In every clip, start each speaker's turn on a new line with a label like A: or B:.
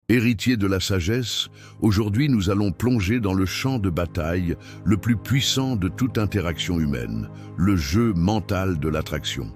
A: Héritier de la sagesse, aujourd'hui nous allons plonger dans le champ de bataille le plus puissant de toute interaction humaine, le jeu mental de l'attraction.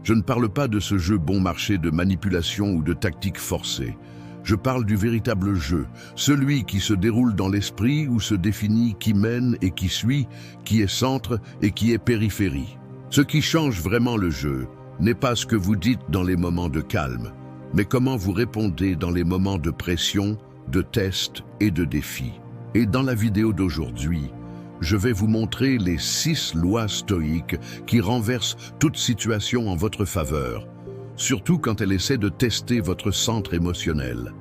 A: Je ne parle pas de ce jeu bon marché de manipulation ou de tactique forcée. Je parle du véritable jeu, celui qui se déroule dans l'esprit où se définit qui mène et qui suit, qui est centre et qui est périphérie. Ce qui change vraiment le jeu n'est pas ce que vous dites dans les moments de calme, mais comment vous répondez dans les moments de pression, de test et de défi. Et dans la vidéo d'aujourd'hui, je vais vous montrer les 6 lois stoïques qui renversent toute situation en votre faveur, surtout quand elle essaie de tester votre centre émotionnel.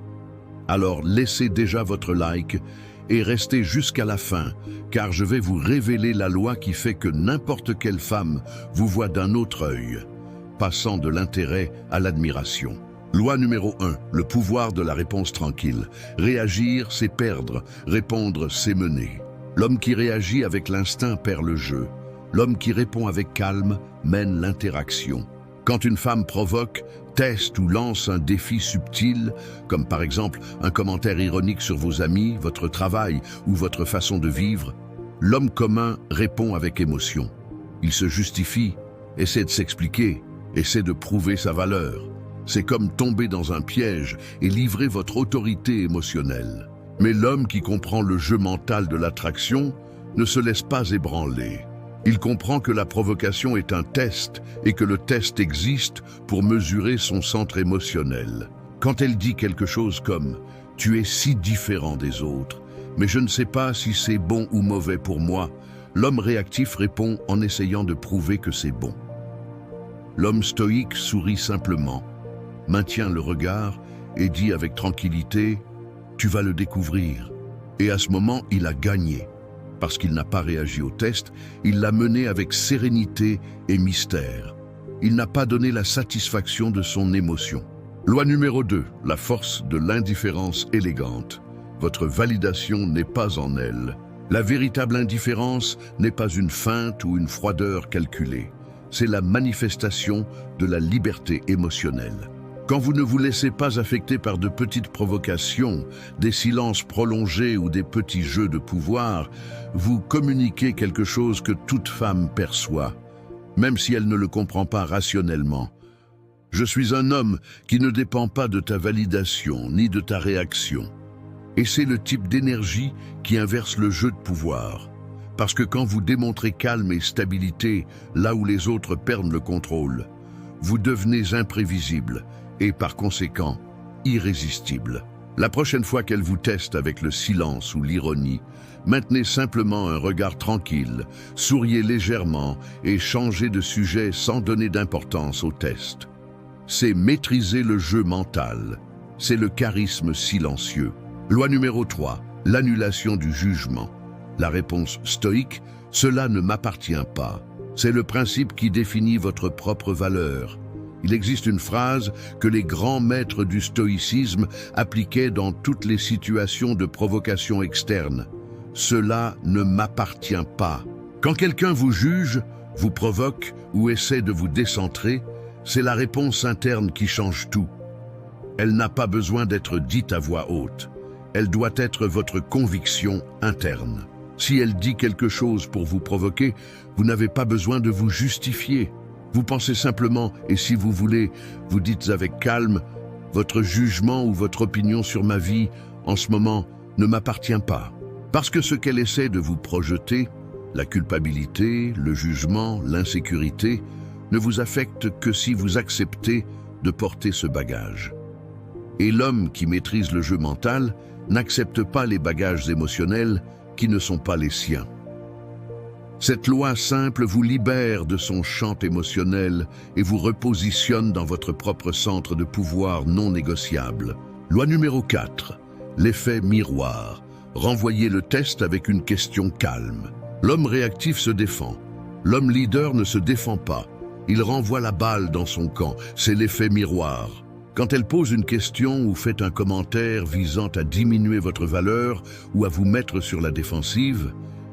A: Alors laissez déjà votre like et restez jusqu'à la fin, car je vais vous révéler la loi qui fait que n'importe quelle femme vous voit d'un autre œil, passant de l'intérêt à l'admiration. Loi numéro 1, le pouvoir de la réponse tranquille. Réagir, c'est perdre. Répondre, c'est mener. L'homme qui réagit avec l'instinct perd le jeu. L'homme qui répond avec calme mène l'interaction. Quand une femme provoque, teste ou lance un défi subtil, comme par exemple un commentaire ironique sur vos amis, votre travail ou votre façon de vivre, l'homme commun répond avec émotion. Il se justifie, essaie de s'expliquer, essaie de prouver sa valeur. C'est comme tomber dans un piège et livrer votre autorité émotionnelle. Mais l'homme qui comprend le jeu mental de l'attraction ne se laisse pas ébranler. Il comprend que la provocation est un test et que le test existe pour mesurer son centre émotionnel. Quand elle dit quelque chose comme « Tu es si différent des autres, mais je ne sais pas si c'est bon ou mauvais pour moi », l'homme réactif répond en essayant de prouver que c'est bon. L'homme stoïque sourit simplement, maintient le regard et dit avec tranquillité « Tu vas le découvrir ». Et à ce moment, il a gagné. Parce qu'il n'a pas réagi au test, il l'a mené avec sérénité et mystère. Il n'a pas donné la satisfaction de son émotion. Loi numéro 2, la force de l'indifférence élégante. Votre validation n'est pas en elle. La véritable indifférence n'est pas une feinte ou une froideur calculée. C'est la manifestation de la liberté émotionnelle. Quand vous ne vous laissez pas affecter par de petites provocations, des silences prolongés ou des petits jeux de pouvoir, vous communiquez quelque chose que toute femme perçoit, même si elle ne le comprend pas rationnellement. Je suis un homme qui ne dépend pas de ta validation ni de ta réaction. Et c'est le type d'énergie qui inverse le jeu de pouvoir. Parce que quand vous démontrez calme et stabilité là où les autres perdent le contrôle, vous devenez imprévisible et par conséquent irrésistible. La prochaine fois qu'elle vous teste avec le silence ou l'ironie, maintenez simplement un regard tranquille, souriez légèrement et changez de sujet sans donner d'importance au test. C'est maîtriser le jeu mental. C'est le charisme silencieux. Loi numéro 3, l'annulation du jugement. La réponse stoïque, cela ne m'appartient pas. C'est le principe qui définit votre propre valeur. Il existe une phrase que les grands maîtres du stoïcisme appliquaient dans toutes les situations de provocation externe. Cela ne m'appartient pas. Quand quelqu'un vous juge, vous provoque ou essaie de vous décentrer, c'est la réponse interne qui change tout. Elle n'a pas besoin d'être dite à voix haute. Elle doit être votre conviction interne. Si elle dit quelque chose pour vous provoquer, vous n'avez pas besoin de vous justifier. Vous pensez simplement, et si vous voulez, vous dites avec calme, votre jugement ou votre opinion sur ma vie, en ce moment, ne m'appartient pas. Parce que ce qu'elle essaie de vous projeter, la culpabilité, le jugement, l'insécurité, ne vous affecte que si vous acceptez de porter ce bagage. Et l'homme qui maîtrise le jeu mental n'accepte pas les bagages émotionnels qui ne sont pas les siens. Cette loi simple vous libère de son champ émotionnel et vous repositionne dans votre propre centre de pouvoir non négociable. Loi numéro 4, l'effet miroir. Renvoyez le test avec une question calme. L'homme réactif se défend. L'homme leader ne se défend pas. Il renvoie la balle dans son camp. C'est l'effet miroir. Quand elle pose une question ou fait un commentaire visant à diminuer votre valeur ou à vous mettre sur la défensive,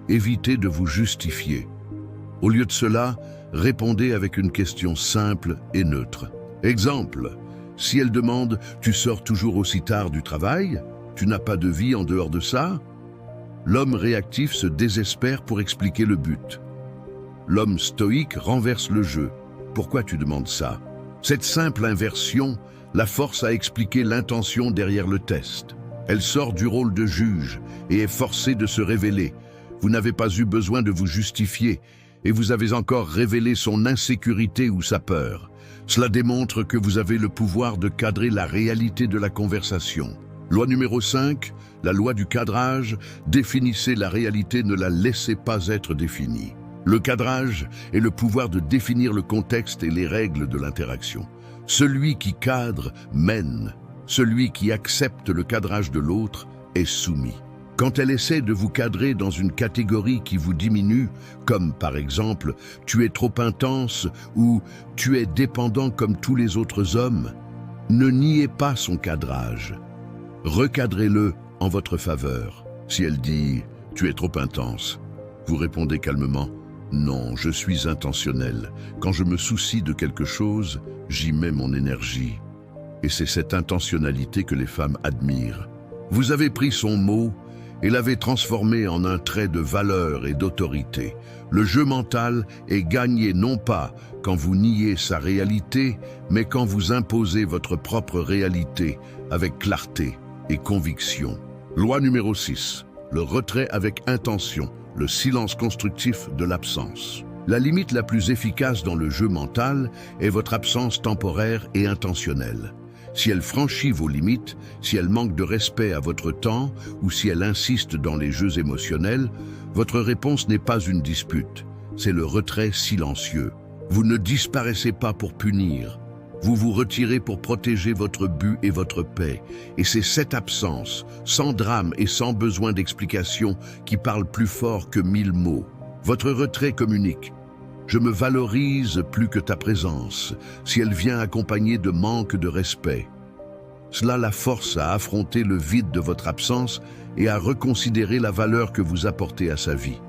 A: évitez de vous justifier. Au lieu de cela, répondez avec une question simple et neutre. Exemple, Si elle demande « Tu sors toujours aussi tard du travail? Tu n'as pas de vie en dehors de ça ?» L'homme réactif se désespère pour expliquer le but. L'homme stoïque renverse le jeu. « Pourquoi tu demandes ça ?» Cette simple inversion la force à expliquer l'intention derrière le test. Elle sort du rôle de juge et est forcée de se révéler. Vous n'avez pas eu besoin de vous justifier et vous avez encore révélé son insécurité ou sa peur. Cela démontre que vous avez le pouvoir de cadrer la réalité de la conversation. Loi numéro 5, la loi du cadrage, définissez la réalité, ne la laissez pas être définie. Le cadrage est le pouvoir de définir le contexte et les règles de l'interaction. Celui qui cadre mène, celui qui accepte le cadrage de l'autre est soumis. Quand elle essaie de vous cadrer dans une catégorie qui vous diminue, comme par exemple « tu es trop intense » ou « tu es dépendant comme tous les autres hommes », ne niez pas son cadrage. Recadrez-le en votre faveur. Si elle dit « tu es trop intense », vous répondez calmement « non, je suis intentionnel. Quand je me soucie de quelque chose, j'y mets mon énergie. » Et c'est cette intentionnalité que les femmes admirent. Vous avez pris son mot et l'avez transformé en un trait de valeur et d'autorité. Le jeu mental est gagné non pas quand vous niez sa réalité, mais quand vous imposez votre propre réalité avec clarté et conviction. Loi numéro 6. Le retrait avec intention, le silence constructif de l'absence. La limite la plus efficace dans le jeu mental est votre absence temporaire et intentionnelle. Si elle franchit vos limites, si elle manque de respect à votre temps ou si elle insiste dans les jeux émotionnels, votre réponse n'est pas une dispute, c'est le retrait silencieux. Vous ne disparaissez pas pour punir, vous vous retirez pour protéger votre but et votre paix. Et c'est cette absence, sans drame et sans besoin d'explication, qui parle plus fort que 1000 mots. Votre retrait communique. Je me valorise plus que ta présence, si elle vient accompagnée de manque de respect. Cela la force à affronter le vide de votre absence et à reconsidérer la valeur que vous apportez à sa vie.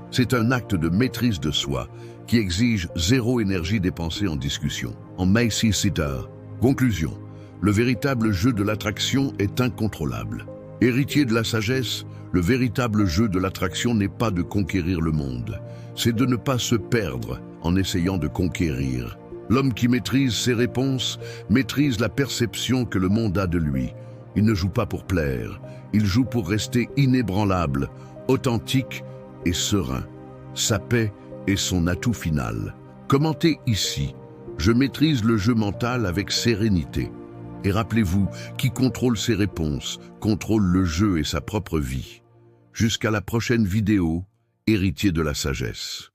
A: C'est un acte de maîtrise de soi qui exige zéro énergie dépensée en discussion. En Macy Sitter. Conclusion. Le véritable jeu de l'attraction est incontrôlable. Héritier de la sagesse, le véritable jeu de l'attraction n'est pas de conquérir le monde. C'est de ne pas se perdre en essayant de conquérir. L'homme qui maîtrise ses réponses maîtrise la perception que le monde a de lui. Il ne joue pas pour plaire, il joue pour rester inébranlable, authentique et serein. Sa paix est son atout final. Commentez ici, je maîtrise le jeu mental avec sérénité. Et rappelez-vous, qui contrôle ses réponses, contrôle le jeu et sa propre vie. Jusqu'à la prochaine vidéo, héritier de la sagesse.